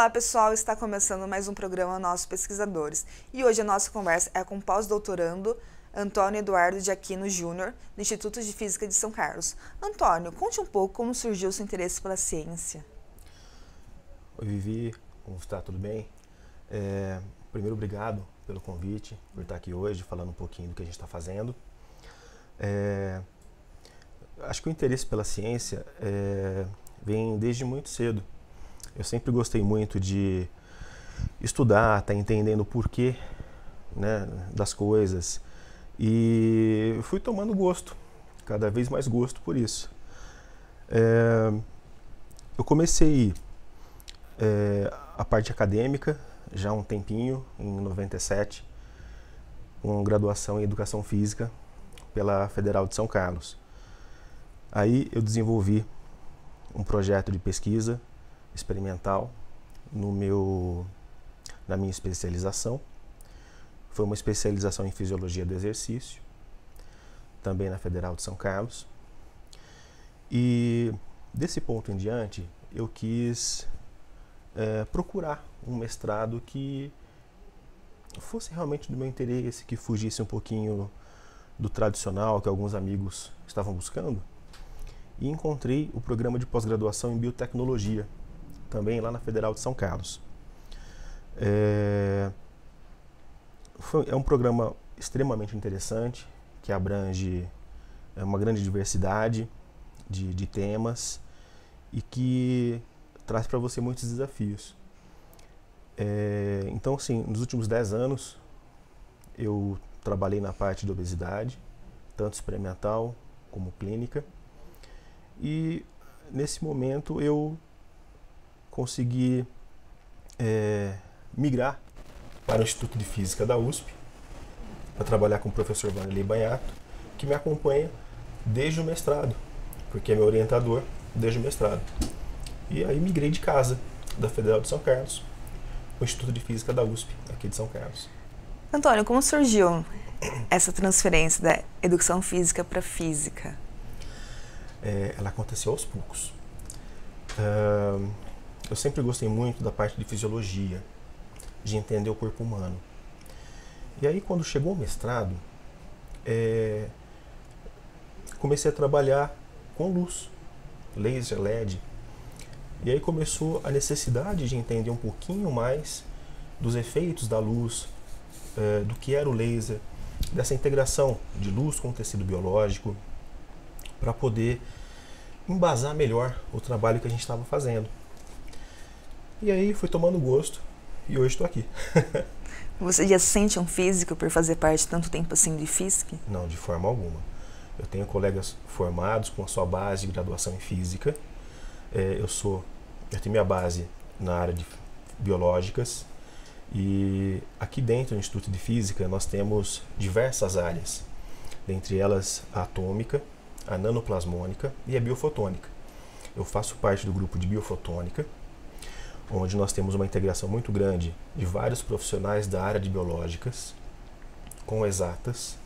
Olá pessoal, está começando mais um programa Nossos Pesquisadores e hoje a nossa conversa é com o pós-doutorando Antônio Eduardo de Aquino Júnior, do Instituto de Física de São Carlos. Antônio, conte um pouco como surgiu o seu interesse pela ciência. Oi Vivi, como está? Tudo bem? Primeiro, obrigado pelo convite, por estar aqui hoje falando um pouquinho do que a gente está fazendo. Acho que o interesse pela ciência vem desde muito cedo. Eu sempre gostei muito de estudar, estar entendendo o porquê, né, das coisas e fui tomando gosto, cada vez mais gosto por isso. Eu comecei a parte acadêmica já há um tempinho, em 97, com graduação em Educação Física pela Federal de São Carlos. Aí eu desenvolvi um projeto de pesquisa experimental na minha especialização. Foi uma especialização em Fisiologia do Exercício, também na Federal de São Carlos. E desse ponto em diante, eu quis procurar um mestrado que fosse realmente do meu interesse, que fugisse um pouquinho do tradicional que alguns amigos estavam buscando. E encontrei o programa de pós-graduação em Biotecnologia, também lá na Federal de São Carlos. É um programa extremamente interessante, que abrange uma grande diversidade de temas e que traz para você muitos desafios. Então, assim, nos últimos 10 anos, eu trabalhei na parte de obesidade, tanto experimental como clínica, e nesse momento eu consegui migrar para o Instituto de Física da USP, para trabalhar com o professor Vanderlei Banhato, que me acompanha desde o mestrado, porque é meu orientador desde o mestrado. E aí migrei de casa, da Federal de São Carlos, para o Instituto de Física da USP, aqui de São Carlos. Antônio, como surgiu essa transferência da educação física para física? Ela aconteceu aos poucos. Eu sempre gostei muito da parte de fisiologia, de entender o corpo humano. E aí, quando chegou o mestrado, comecei a trabalhar com luz, laser, LED. E aí começou a necessidade de entender um pouquinho mais dos efeitos da luz, do que era o laser, dessa integração de luz com o tecido biológico, para poder embasar melhor o trabalho que a gente estava fazendo. E aí fui tomando gosto e hoje estou aqui. Você já se sente um físico por fazer parte tanto tempo assim de física? Não, de forma alguma. Eu tenho colegas formados com a sua base de graduação em física. Eu tenho minha base na área de biológicas e aqui dentro do Instituto de Física nós temos diversas áreas, dentre elas a atômica, a nanoplasmônica e a biofotônica. Eu faço parte do grupo de biofotônica, onde nós temos uma integração muito grande de vários profissionais da área de biológicas com exatas,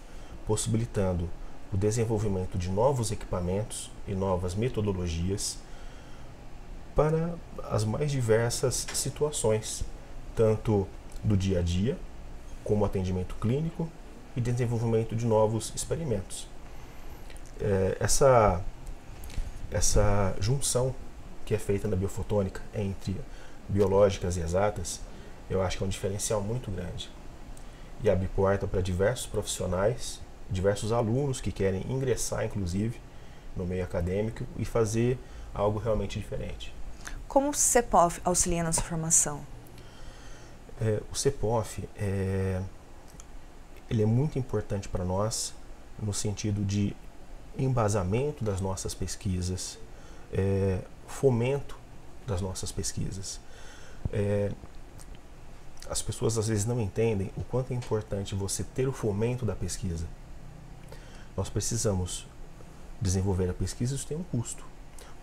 possibilitando o desenvolvimento de novos equipamentos e novas metodologias para as mais diversas situações, tanto do dia a dia, como atendimento clínico e desenvolvimento de novos experimentos. Essa junção que é feita na biofotônica entre biológicas e exatas, eu acho que é um diferencial muito grande e abre porta para diversos profissionais, diversos alunos que querem ingressar, inclusive, no meio acadêmico e fazer algo realmente diferente. Como o CEPOF auxilia na sua formação? O CEPOF ele é muito importante para nós no sentido de embasamento das nossas pesquisas, fomento das nossas pesquisas. As pessoas às vezes não entendem o quanto é importante você ter o fomento da pesquisa. Nós precisamos desenvolver a pesquisa, isso tem um custo.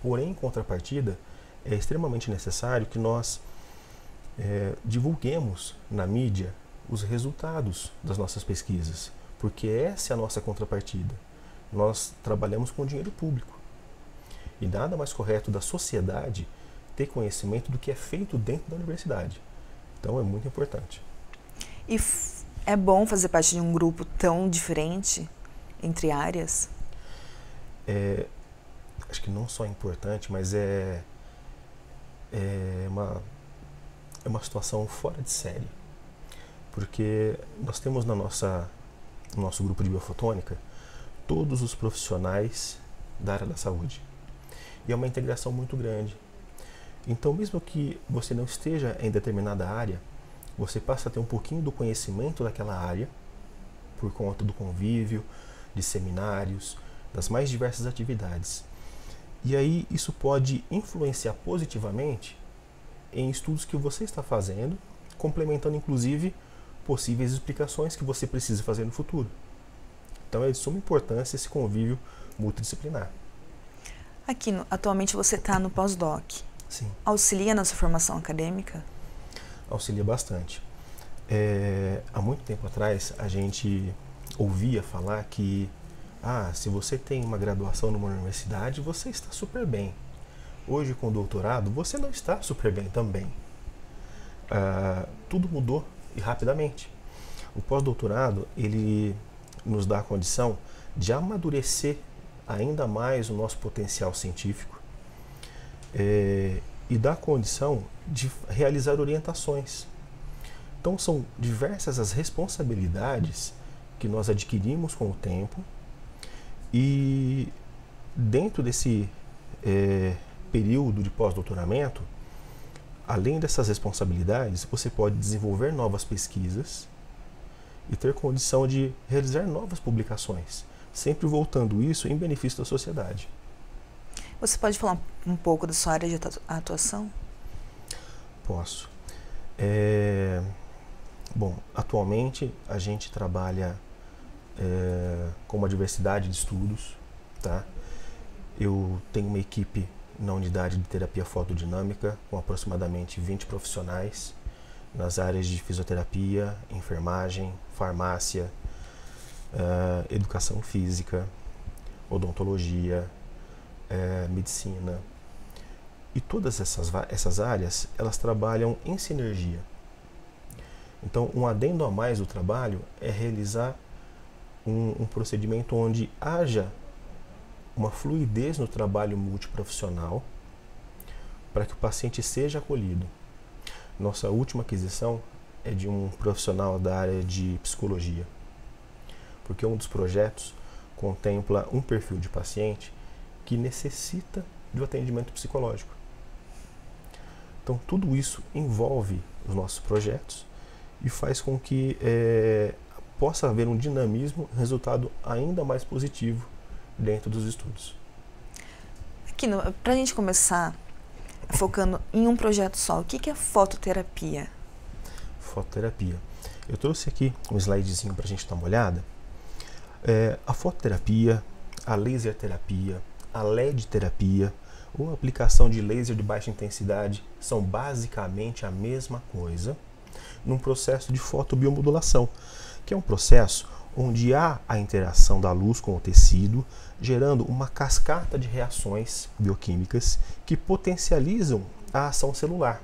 Porém, em contrapartida, é extremamente necessário que nós divulguemos na mídia os resultados das nossas pesquisas, porque essa é a nossa contrapartida. Nós trabalhamos com dinheiro público e nada mais correto da sociedade ter conhecimento do que é feito dentro da universidade. Então é muito importante. E é bom fazer parte de um grupo tão diferente entre áreas? Acho que não só é importante, mas é uma situação fora de série. Porque nós temos no nosso grupo de biofotônica todos os profissionais da área da saúde. E é uma integração muito grande. Então, mesmo que você não esteja em determinada área, você passa a ter um pouquinho do conhecimento daquela área, por conta do convívio, de seminários, das mais diversas atividades. E aí isso pode influenciar positivamente em estudos que você está fazendo, complementando inclusive possíveis explicações que você precisa fazer no futuro. Então é de suma importância esse convívio multidisciplinar. Aqui, atualmente você está no pós-doc. Sim. Auxilia na sua formação acadêmica? Auxilia bastante. Há muito tempo atrás a gente ouvia falar que se você tem uma graduação numa universidade, você está super bem. Hoje, com o doutorado, você não está super bem também. Tudo mudou e rapidamente. O pós-doutorado, ele nos dá a condição de amadurecer ainda mais o nosso potencial científico e dá a condição de realizar orientações. Então, são diversas as responsabilidades que nós adquirimos com o tempo e dentro desse período de pós-doutoramento, além dessas responsabilidades, você pode desenvolver novas pesquisas e ter condição de realizar novas publicações, sempre voltando isso em benefício da sociedade. Você pode falar um pouco da sua área de atuação? Posso. Bom, atualmente a gente trabalha com uma diversidade de estudos, tá? Eu tenho uma equipe na unidade de terapia fotodinâmica com aproximadamente 20 profissionais nas áreas de fisioterapia, enfermagem, farmácia, educação física, odontologia, medicina. E todas essas áreas, elas trabalham em sinergia. Então, um adendo a mais do trabalho é realizar um procedimento onde haja uma fluidez no trabalho multiprofissional para que o paciente seja acolhido. Nossa última aquisição é de um profissional da área de psicologia, porque um dos projetos contempla um perfil de paciente que necessita de um atendimento psicológico. Então, tudo isso envolve os nossos projetos e faz com que possa haver um dinamismo, resultado ainda mais positivo dentro dos estudos. Aqui, para a gente começar focando em um projeto só, o que é fototerapia? Fototerapia. Eu trouxe aqui um slidezinho para a gente dar uma olhada. A fototerapia, a laser terapia, a LED terapia ou a aplicação de laser de baixa intensidade são basicamente a mesma coisa num processo de fotobiomodulação, que é um processo onde há a interação da luz com o tecido, gerando uma cascata de reações bioquímicas que potencializam a ação celular,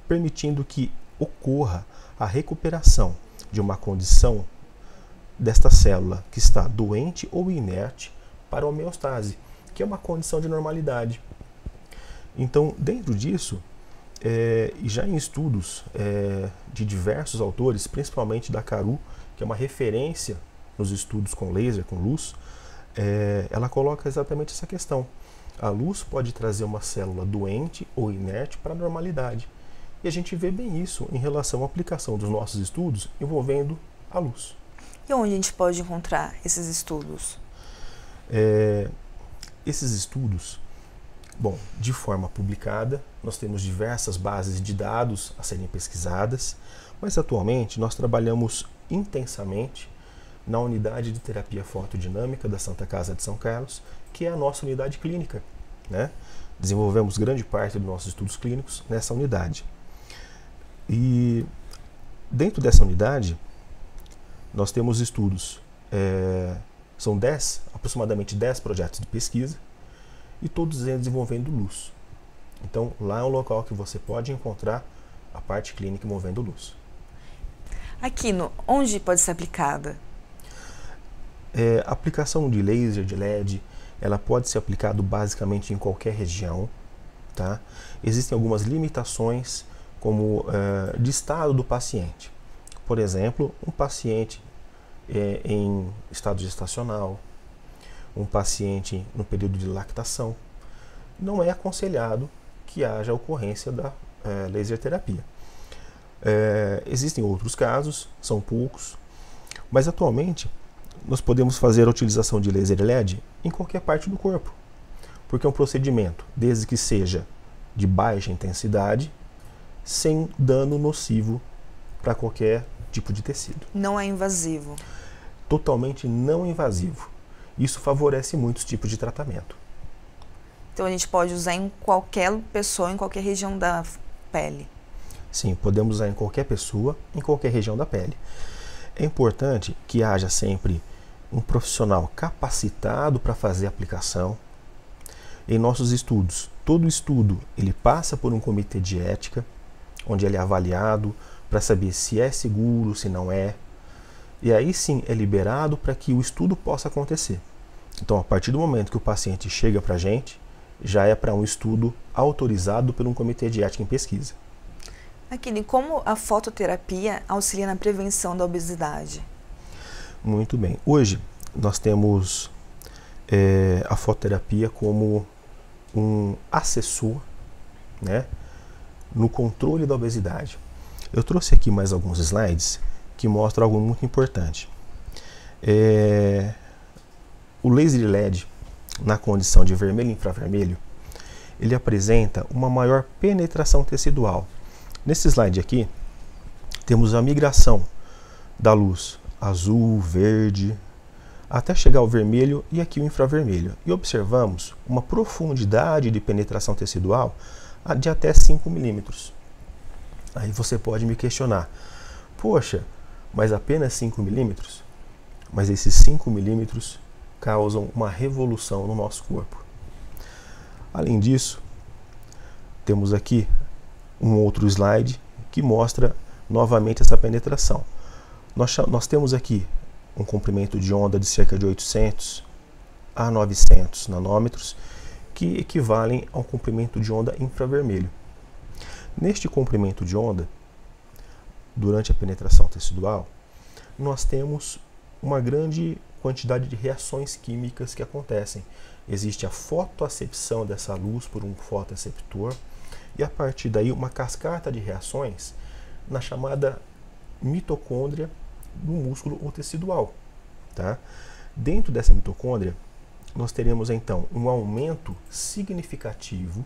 permitindo que ocorra a recuperação de uma condição desta célula que está doente ou inerte para a homeostase, que é uma condição de normalidade. Então, dentro disso, e já em estudos de diversos autores, principalmente da Caru, que é uma referência nos estudos com laser, com luz, ela coloca exatamente essa questão. A luz pode trazer uma célula doente ou inerte para a normalidade. E a gente vê bem isso em relação à aplicação dos nossos estudos envolvendo a luz. E onde a gente pode encontrar esses estudos? Esses estudos, bom, de forma publicada, nós temos diversas bases de dados a serem pesquisadas, mas atualmente nós trabalhamos intensamente na unidade de terapia fotodinâmica da Santa Casa de São Carlos, que é a nossa unidade clínica, né? Desenvolvemos grande parte dos nossos estudos clínicos nessa unidade. E dentro dessa unidade, nós temos estudos, são aproximadamente 10 projetos de pesquisa, e todos eles envolvendo luz. Então, lá é um local que você pode encontrar a parte clínica movendo luz. Aquino, onde pode ser aplicada? A aplicação de laser, de LED, ela pode ser aplicada basicamente em qualquer região, tá? Existem algumas limitações, como de estado do paciente. Por exemplo, um paciente em estado gestacional, um paciente no período de lactação, não é aconselhado que haja ocorrência da laser terapia. Existem outros casos, são poucos, mas atualmente nós podemos fazer a utilização de laser LED em qualquer parte do corpo, porque é um procedimento, desde que seja de baixa intensidade, sem dano nocivo para qualquer tipo de tecido. Não é invasivo. Totalmente não invasivo. Isso favorece muitos tipos de tratamento. Então a gente pode usar em qualquer pessoa, em qualquer região da pele. Sim, podemos usar em qualquer pessoa, em qualquer região da pele. É importante que haja sempre um profissional capacitado para fazer a aplicação. Em nossos estudos, todo estudo ele passa por um comitê de ética, onde ele é avaliado para saber se é seguro, se não é. E aí sim é liberado para que o estudo possa acontecer. Então, a partir do momento que o paciente chega para a gente, já é para um estudo autorizado por um comitê de ética em pesquisa. Aquino, como a fototerapia auxilia na prevenção da obesidade? Muito bem. Hoje nós temos a fototerapia como um assessor, né, no controle da obesidade. Eu trouxe aqui mais alguns slides que mostram algo muito importante. O laser LED, na condição de vermelho e infravermelho, ele apresenta uma maior penetração tecidual. Nesse slide aqui, temos a migração da luz azul, verde, até chegar ao vermelho e aqui o infravermelho. E observamos uma profundidade de penetração tecidual de até 5 milímetros. Aí você pode me questionar, poxa, mas apenas 5 milímetros? Mas esses 5 milímetros causam uma revolução no nosso corpo. Além disso, temos aqui um outro slide que mostra novamente essa penetração. Nós temos aqui um comprimento de onda de cerca de 800 a 900 nanômetros, que equivalem ao comprimento de onda infravermelho. Neste comprimento de onda, durante a penetração tecidual, nós temos uma grande quantidade de reações químicas que acontecem. Existe a fotoacepção dessa luz por um fotoreceptor e a partir daí uma cascata de reações na chamada mitocôndria do músculo ou tecidual. Tá? Dentro dessa mitocôndria, nós teremos então um aumento significativo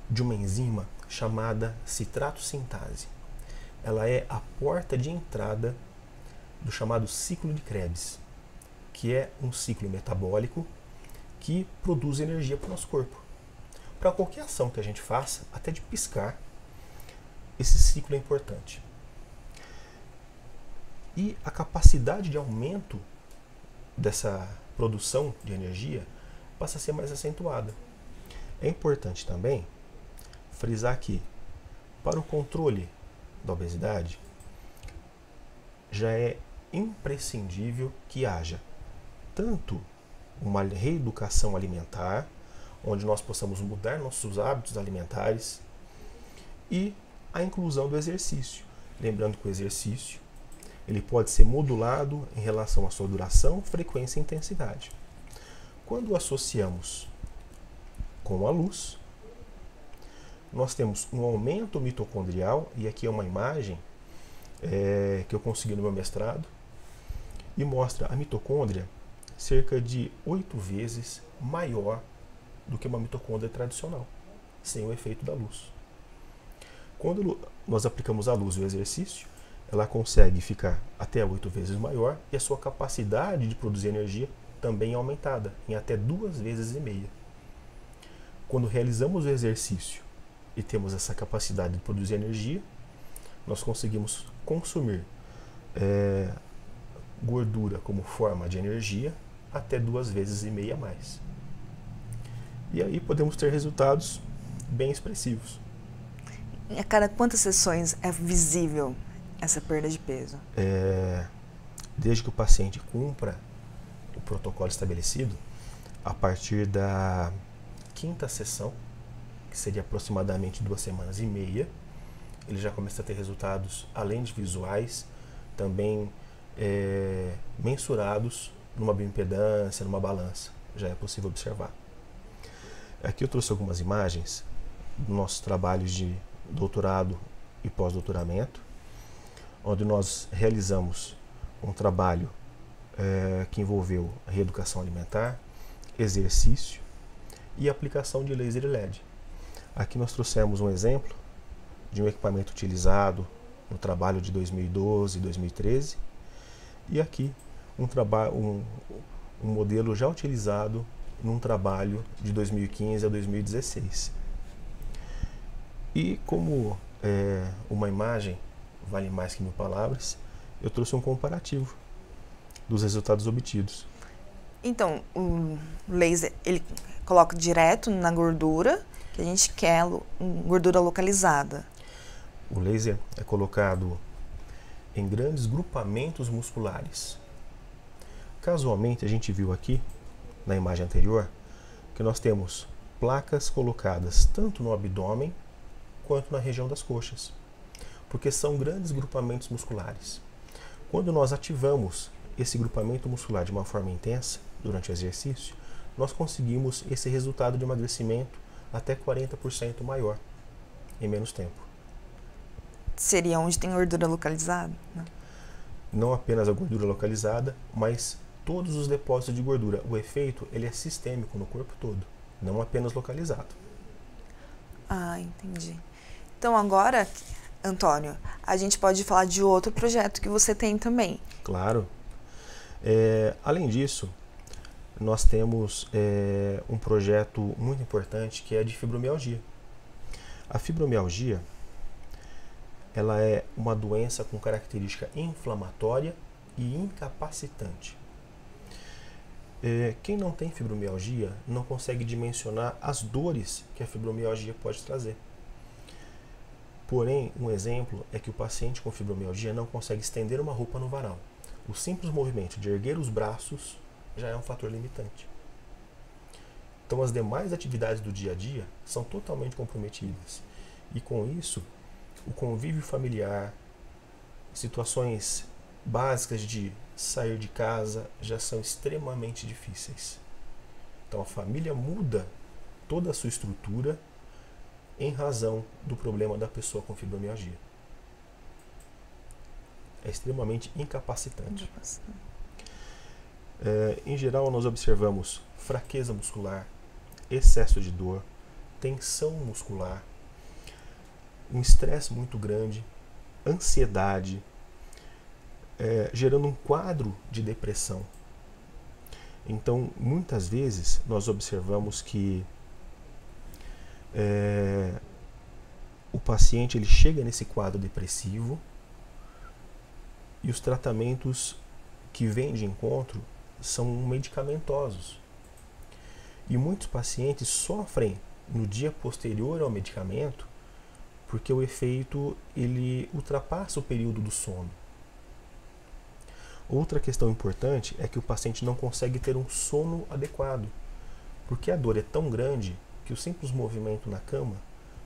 de uma enzima chamada citrato sintase. Ela é a porta de entrada do chamado ciclo de Krebs, que é um ciclo metabólico que produz energia para o nosso corpo. Para qualquer ação que a gente faça, até de piscar, esse ciclo é importante. E a capacidade de aumento dessa produção de energia passa a ser mais acentuada. É importante também frisar que, para o controle da obesidade, já é imprescindível que haja tanto uma reeducação alimentar, onde nós possamos mudar nossos hábitos alimentares, e a inclusão do exercício. Lembrando que o exercício ele pode ser modulado em relação à sua duração, frequência e intensidade. Quando o associamos com a luz, nós temos um aumento mitocondrial, e aqui é uma imagem que eu consegui no meu mestrado, e mostra a mitocôndria cerca de 8 vezes maior do que uma mitocôndria tradicional, sem o efeito da luz. Quando nós aplicamos a luz e o exercício, ela consegue ficar até 8 vezes maior e a sua capacidade de produzir energia também é aumentada em até 2,5 vezes. Quando realizamos o exercício e temos essa capacidade de produzir energia, nós conseguimos consumir gordura como forma de energia até 2,5 vezes a mais. E aí podemos ter resultados bem expressivos. E a cada quantas sessões é visível essa perda de peso? Desde que o paciente cumpra o protocolo estabelecido, a partir da 5ª sessão, que seria aproximadamente 2 semanas e meia, ele já começa a ter resultados, além de visuais, também mensurados numa bioimpedância, numa balança. Já é possível observar. Aqui eu trouxe algumas imagens dos nossos trabalhos de doutorado e pós-doutoramento, onde nós realizamos um trabalho que envolveu reeducação alimentar, exercício e aplicação de laser e LED. Aqui nós trouxemos um exemplo de um equipamento utilizado no trabalho de 2012 e 2013, e aqui um modelo já utilizado num trabalho de 2015 a 2016. E como uma imagem vale mais que 1000 palavras, eu trouxe um comparativo dos resultados obtidos. Então, o laser, ele coloca direto na gordura, que a gente quer gordura localizada. O laser é colocado em grandes grupamentos musculares. Casualmente, a gente viu aqui, na imagem anterior, que nós temos placas colocadas tanto no abdômen quanto na região das coxas, porque são grandes grupamentos musculares. Quando nós ativamos esse grupamento muscular de uma forma intensa durante o exercício, nós conseguimos esse resultado de emagrecimento até 40% maior em menos tempo. Seria onde tem gordura localizada, né? Não apenas a gordura localizada, mas todos os depósitos de gordura. O efeito ele é sistêmico no corpo todo, não apenas localizado. Ah, entendi. Então agora, Antônio, a gente pode falar de outro projeto que você tem também. Claro. Além disso, nós temos um projeto muito importante que é de fibromialgia. A fibromialgia ela é uma doença com característica inflamatória e incapacitante. Quem não tem fibromialgia não consegue dimensionar as dores que a fibromialgia pode trazer. Porém, um exemplo é que o paciente com fibromialgia não consegue estender uma roupa no varal. O simples movimento de erguer os braços já é um fator limitante. Então, as demais atividades do dia a dia são totalmente comprometidas. E com isso, o convívio familiar, situações básicas de sair de casa já são extremamente difíceis. Então a família muda toda a sua estrutura em razão do problema da pessoa com fibromialgia. É extremamente incapacitante. Em geral, nós observamos fraqueza muscular, excesso de dor, tensão muscular, um estresse muito grande, ansiedade, gerando um quadro de depressão. Então, muitas vezes, nós observamos que o paciente ele chega nesse quadro depressivo e os tratamentos que vêm de encontro são medicamentosos. E muitos pacientes sofrem no dia posterior ao medicamento porque o efeito ele ultrapassa o período do sono. Outra questão importante é que o paciente não consegue ter um sono adequado, porque a dor é tão grande que o simples movimento na cama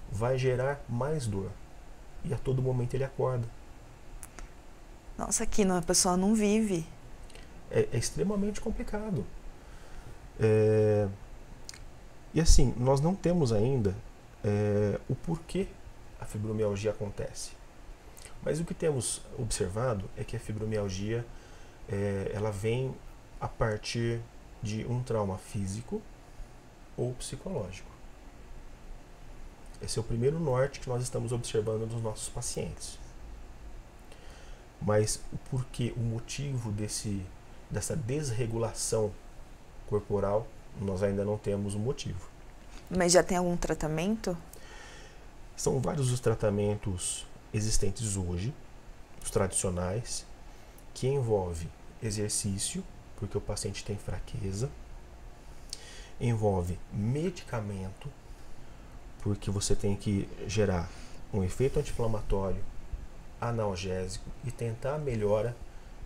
vai gerar mais dor e a todo momento ele acorda. Nossa, aqui a pessoa não vive. É extremamente complicado. E assim, nós não temos ainda o porquê a fibromialgia acontece. Mas o que temos observado é que a fibromialgia ela vem a partir de um trauma físico ou psicológico. Esse é o primeiro norte que nós estamos observando nos nossos pacientes. Mas o porquê, o motivo dessa desregulação corporal, nós ainda não temos um motivo. Mas já tem algum tratamento? São vários os tratamentos existentes hoje, os tradicionais, que envolve exercício, porque o paciente tem fraqueza, envolve medicamento, porque você tem que gerar um efeito anti-inflamatório, analgésico e tentar a melhora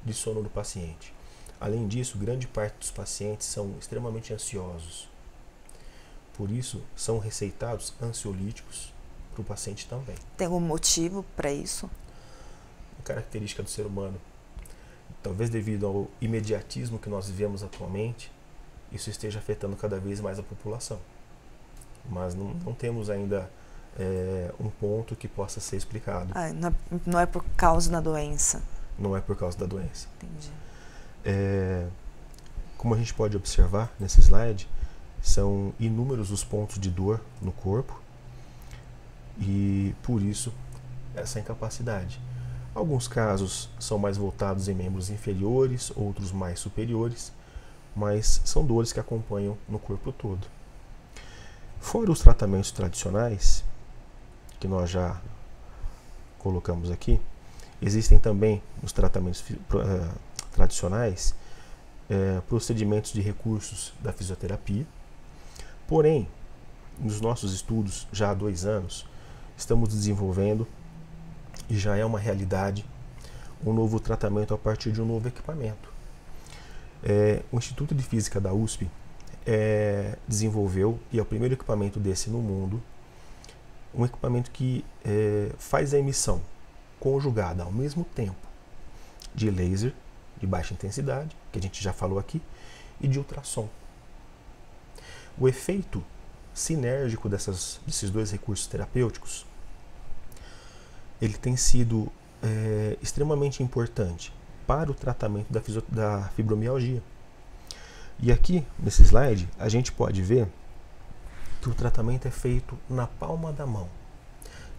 de sono do paciente. Além disso, grande parte dos pacientes são extremamente ansiosos. Por isso, são receitados ansiolíticos para o paciente também. Tem algum motivo para isso? Uma característica do ser humano, talvez devido ao imediatismo que nós vivemos atualmente, isso esteja afetando cada vez mais a população. Mas não temos ainda um ponto que possa ser explicado. Não é por causa da doença? Não é por causa da doença. Entendi. Como a gente pode observar nesse slide, são inúmeros os pontos de dor no corpo e, por isso, essa incapacidade. Alguns casos são mais voltados em membros inferiores, outros mais superiores, mas são dores que acompanham no corpo todo. Fora os tratamentos tradicionais, que nós já colocamos aqui, existem também os tratamentos tradicionais, procedimentos de recursos da fisioterapia. Porém, nos nossos estudos, já há 2 anos, estamos desenvolvendo, e já é uma realidade, um novo tratamento a partir de um novo equipamento. O Instituto de Física da USP desenvolveu, e é o primeiro equipamento desse no mundo, um equipamento que faz a emissão conjugada ao mesmo tempo de laser de baixa intensidade, que a gente já falou aqui, e de ultrassom. O efeito sinérgico desses 2 recursos terapêuticos, ele tem sido extremamente importante para o tratamento da fibromialgia. E aqui, nesse slide, a gente pode ver que o tratamento é feito na palma da mão.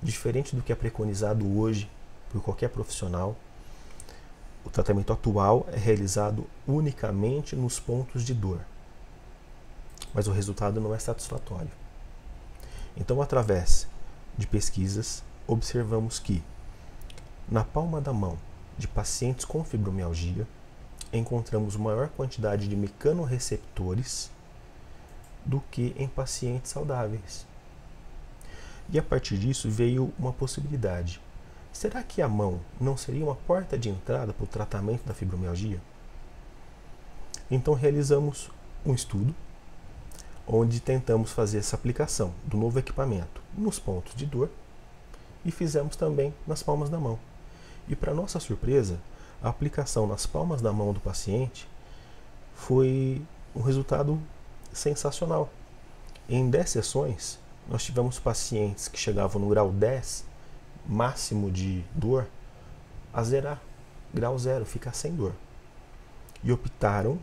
Diferente do que é preconizado hoje por qualquer profissional, o tratamento atual é realizado unicamente nos pontos de dor. Mas o resultado não é satisfatório. Então, através de pesquisas, observamos que, na palma da mão de pacientes com fibromialgia, encontramos maior quantidade de mecanorreceptores do que em pacientes saudáveis. E a partir disso veio uma possibilidade. Será que a mão não seria uma porta de entrada para o tratamento da fibromialgia? Então realizamos um estudo onde tentamos fazer essa aplicação do novo equipamento nos pontos de dor e fizemos também nas palmas da mão. E, para nossa surpresa, a aplicação nas palmas da mão do paciente foi um resultado sensacional. Em 10 sessões, nós tivemos pacientes que chegavam no grau 10, máximo de dor, a zerar, grau 0, ficar sem dor. E optaram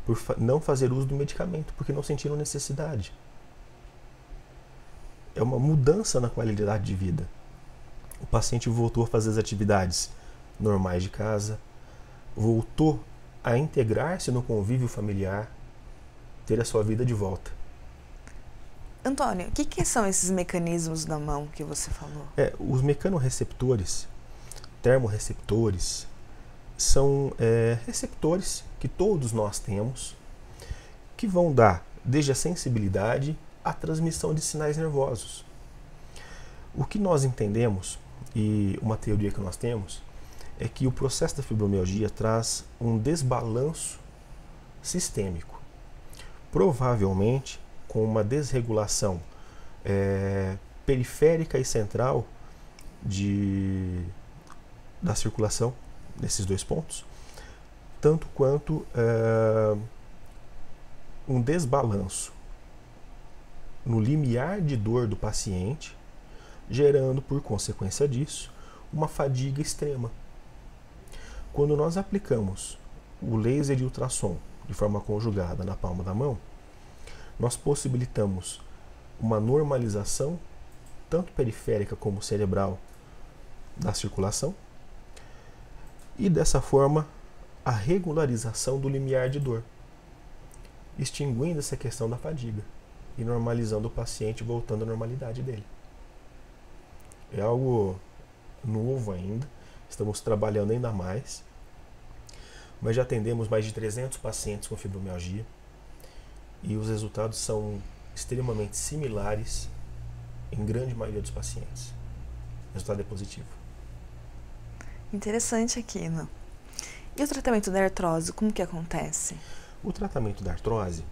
por não fazer uso do medicamento, porque não sentiram necessidade. É uma mudança na qualidade de vida. O paciente voltou a fazer as atividades normais de casa, voltou a integrar-se no convívio familiar, ter a sua vida de volta. Antônio, o que são esses mecanismos da mão que você falou? Os mecanorreceptores, termorreceptores, são receptores que todos nós temos, que vão dar desde a sensibilidade à transmissão de sinais nervosos. O que nós entendemos, e uma teoria que nós temos, é que o processo da fibromialgia traz um desbalanço sistêmico, provavelmente com uma desregulação periférica e central da circulação nesses 2 pontos, tanto quanto um desbalanço no limiar de dor do paciente, gerando, por consequência disso, uma fadiga extrema. Quando nós aplicamos o laser de ultrassom de forma conjugada na palma da mão, nós possibilitamos uma normalização, tanto periférica como cerebral, da circulação, e dessa forma a regularização do limiar de dor, extinguindo essa questão da fadiga e normalizando o paciente, voltando à normalidade dele. É algo novo ainda, estamos trabalhando ainda mais, mas já atendemos mais de 300 pacientes com fibromialgia e os resultados são extremamente similares em grande maioria dos pacientes. O resultado é positivo. Interessante, Aquino. E o tratamento da artrose, como que acontece? O tratamento da artrose,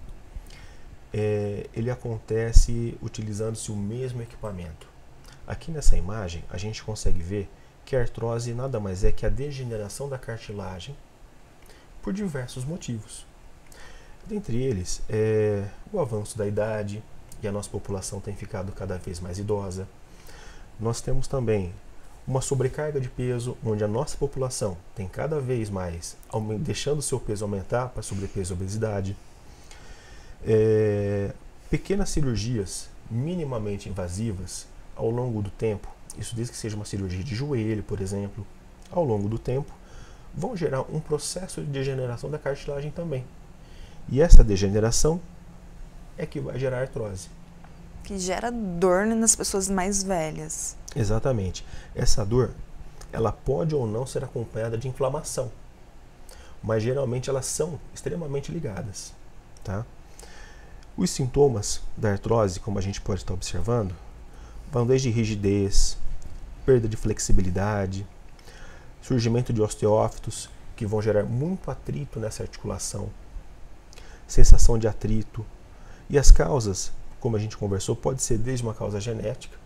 ele acontece utilizando-se o mesmo equipamento. Aqui nessa imagem, a gente consegue ver que a artrose nada mais é que a degeneração da cartilagem por diversos motivos. Dentre eles, o avanço da idade, e a nossa população tem ficado cada vez mais idosa. Nós temos também uma sobrecarga de peso, onde a nossa população tem cada vez mais deixando o seu peso aumentar para sobrepeso e obesidade. Pequenas cirurgias minimamente invasivas ao longo do tempo, isso desde que seja uma cirurgia de joelho, por exemplo, ao longo do tempo, vão gerar um processo de degeneração da cartilagem também. E essa degeneração é que vai gerar artrose. Que gera dor nas pessoas mais velhas. Exatamente. Essa dor, ela pode ou não ser acompanhada de inflamação, mas geralmente elas são extremamente ligadas, tá? Os sintomas da artrose, como a gente pode estar observando, vão desde rigidez, perda de flexibilidade, surgimento de osteófitos, que vão gerar muito atrito nessa articulação, sensação de atrito. E as causas, como a gente conversou, pode ser desde uma causa genética,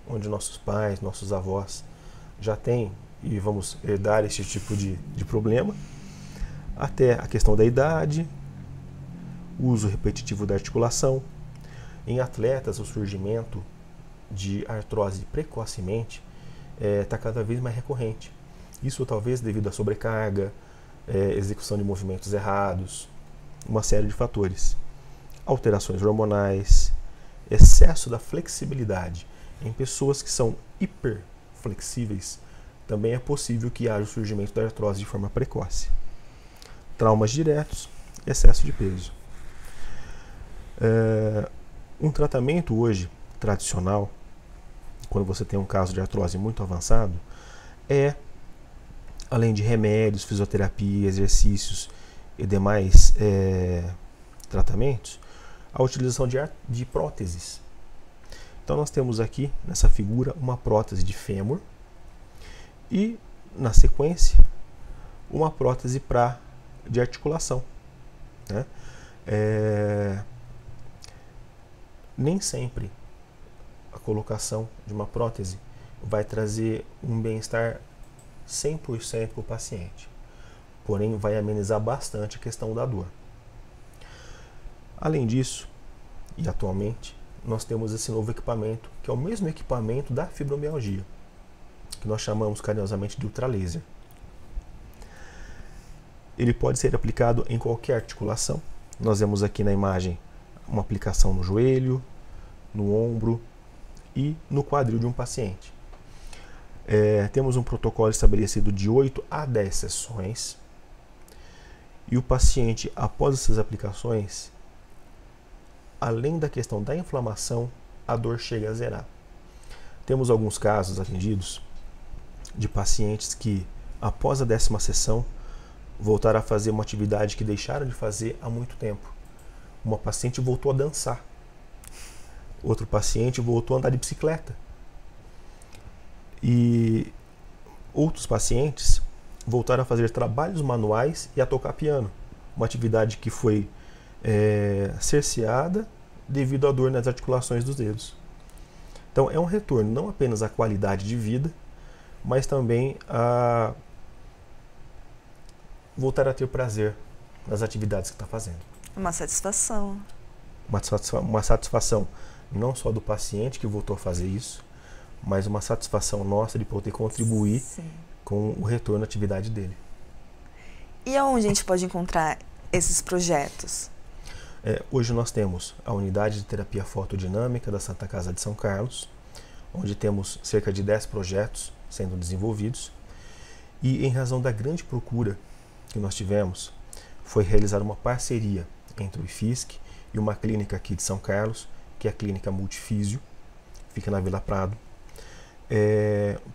onde nossos pais, nossos avós já têm e vamos herdar esse tipo de problema, até a questão da idade, uso repetitivo da articulação. Em atletas, o surgimento de artrose precocemente está cada vez mais recorrente. Isso talvez devido à sobrecarga, execução de movimentos errados, uma série de fatores. Alterações hormonais, excesso da flexibilidade. Em pessoas que são hiperflexíveis, também é possível que haja o surgimento da artrose de forma precoce. Traumas diretos, excesso de peso. Um tratamento hoje tradicional, quando você tem um caso de artrose muito avançado, além de remédios, fisioterapia, exercícios e demais tratamentos, a utilização de próteses. Então nós temos aqui nessa figura uma prótese de fêmur e, na sequência, uma prótese de articulação, né? Nem sempre a colocação de uma prótese vai trazer um bem-estar 100% para o paciente, porém vai amenizar bastante a questão da dor. Além disso, e atualmente, nós temos esse novo equipamento, que é o mesmo equipamento da fibromialgia, que nós chamamos carinhosamente de ultralaser. Ele pode ser aplicado em qualquer articulação. Nós vemos aqui na imagem uma aplicação no joelho, no ombro e no quadril de um paciente. Temos um protocolo estabelecido de 8 a 10 sessões e o paciente, após essas aplicações, além da questão da inflamação, a dor chega a zerar. Temos alguns casos atendidos de pacientes que, após a 10ª sessão, voltaram a fazer uma atividade que deixaram de fazer há muito tempo. Uma paciente voltou a dançar. Outro paciente voltou a andar de bicicleta. E outros pacientes voltaram a fazer trabalhos manuais e a tocar piano. Uma atividade que foi cerceada devido à dor nas articulações dos dedos. Então é um retorno não apenas à qualidade de vida, mas também a voltar a ter prazer nas atividades que está fazendo. Uma satisfação. Uma satisfação não só do paciente que voltou a fazer isso, mas uma satisfação nossa de poder contribuir com o retorno à atividade dele. E aonde a gente pode encontrar esses projetos? Hoje nós temos a unidade de terapia fotodinâmica da Santa Casa de São Carlos, onde temos cerca de 10 projetos sendo desenvolvidos. E em razão da grande procura que nós tivemos, foi realizada uma parceria entre o IFISC e uma clínica aqui de São Carlos, que é a Clínica Multifísio, fica na Vila Prado,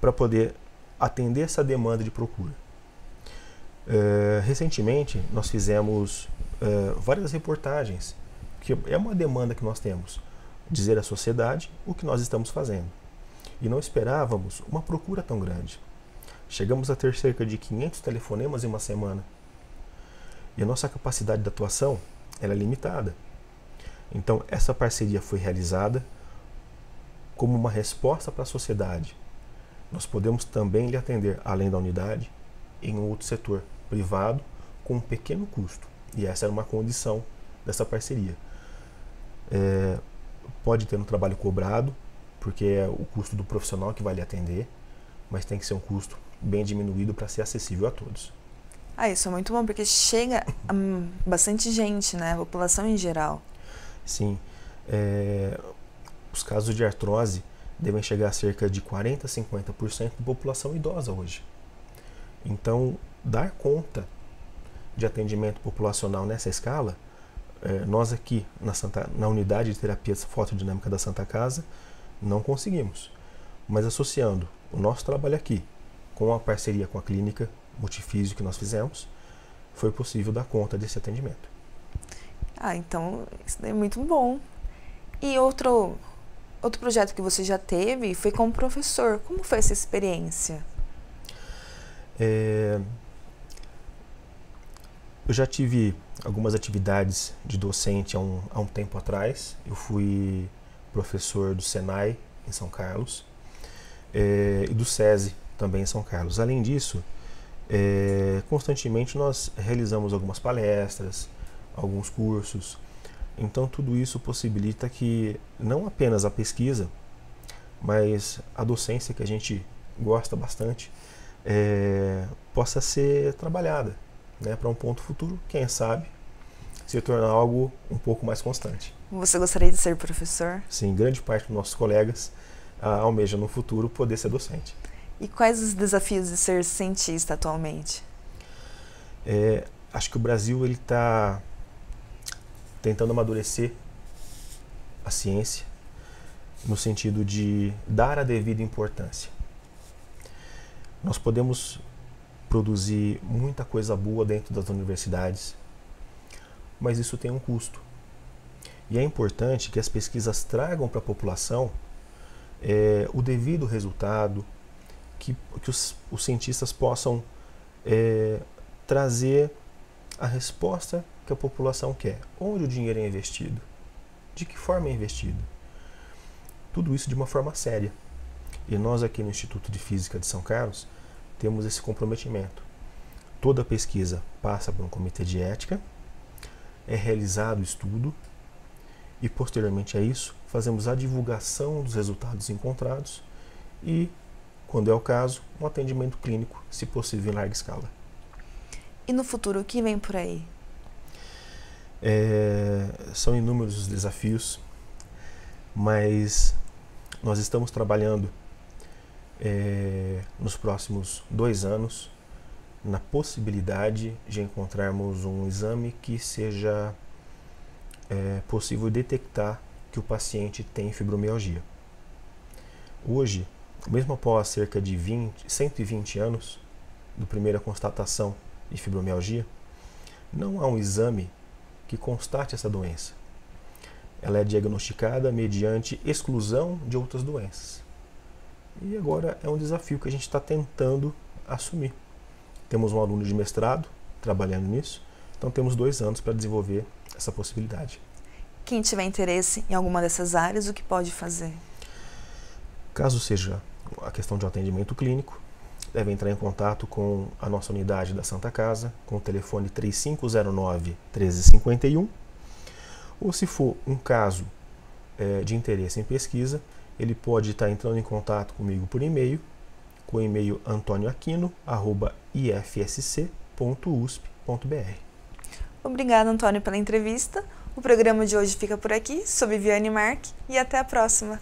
para poder atender essa demanda de procura. Recentemente, nós fizemos várias reportagens que é uma demanda que nós temos, dizer à sociedade o que nós estamos fazendo. E não esperávamos uma procura tão grande. Chegamos a ter cerca de 500 telefonemas em uma semana. E a nossa capacidade de atuação ela é limitada. Então, essa parceria foi realizada como uma resposta para a sociedade. Nós podemos também lhe atender, além da unidade, em um outro setor privado, com um pequeno custo. E essa era uma condição dessa parceria. Pode ter um trabalho cobrado, porque é o custo do profissional que vai lhe atender, mas tem que ser um custo bem diminuído para ser acessível a todos. Isso é muito bom, porque chega a bastante gente, né? A população em geral. Sim. Os casos de artrose devem chegar a cerca de 40% a 50% da população idosa hoje. Então, dar conta de atendimento populacional nessa escala, nós aqui na unidade de terapia fotodinâmica da Santa Casa não conseguimos. Mas associando o nosso trabalho aqui com a parceria com a clínica multifísio que nós fizemos, foi possível dar conta desse atendimento. Então isso é muito bom. E outro projeto que você já teve foi como professor. Como foi essa experiência? Eu já tive algumas atividades de docente há um tempo atrás. Eu fui professor do Senai em São Carlos e do SESI também em São Carlos. Além disso, constantemente nós realizamos algumas palestras, alguns cursos. Então tudo isso possibilita que não apenas a pesquisa, mas a docência, que a gente gosta bastante, possa ser trabalhada, né, para um ponto futuro, quem sabe, se tornar algo um pouco mais constante. Você gostaria de ser professor? Sim, grande parte dos nossos colegas almeja no futuro poder ser docente. E quais os desafios de ser cientista atualmente? Acho que o Brasil está tentando amadurecer a ciência no sentido de dar a devida importância. Nós podemos produzir muita coisa boa dentro das universidades, mas isso tem um custo. E é importante que as pesquisas tragam para a população o devido resultado, que os cientistas possam trazer a resposta que a população quer. Onde o dinheiro é investido? De que forma é investido? Tudo isso de uma forma séria. E nós aqui no Instituto de Física de São Carlos temos esse comprometimento. Toda pesquisa passa por um comitê de ética, é realizado o estudo e, posteriormente a isso, fazemos a divulgação dos resultados encontrados e, quando é o caso, um atendimento clínico, se possível em larga escala. E no futuro, o que vem por aí? São inúmeros os desafios, mas nós estamos trabalhando nos próximos 2 anos na possibilidade de encontrarmos um exame que seja possível detectar que o paciente tem fibromialgia. Hoje, mesmo após cerca de 120 anos da primeira constatação de fibromialgia, não há um exame que constate essa doença. Ela é diagnosticada mediante exclusão de outras doenças. E agora é um desafio que a gente está tentando assumir. Temos um aluno de mestrado trabalhando nisso, então temos 2 anos para desenvolver essa possibilidade. Quem tiver interesse em alguma dessas áreas, o que pode fazer? Caso seja a questão de um atendimento clínico, deve entrar em contato com a nossa unidade da Santa Casa, com o telefone 3509-1351, ou se for um caso de interesse em pesquisa, ele pode estar entrando em contato comigo por e-mail, com o e-mail antonioaquino@ifsc.usp.br. Obrigada, Antônio, pela entrevista. O programa de hoje fica por aqui. Sou Viviane Marque e até a próxima.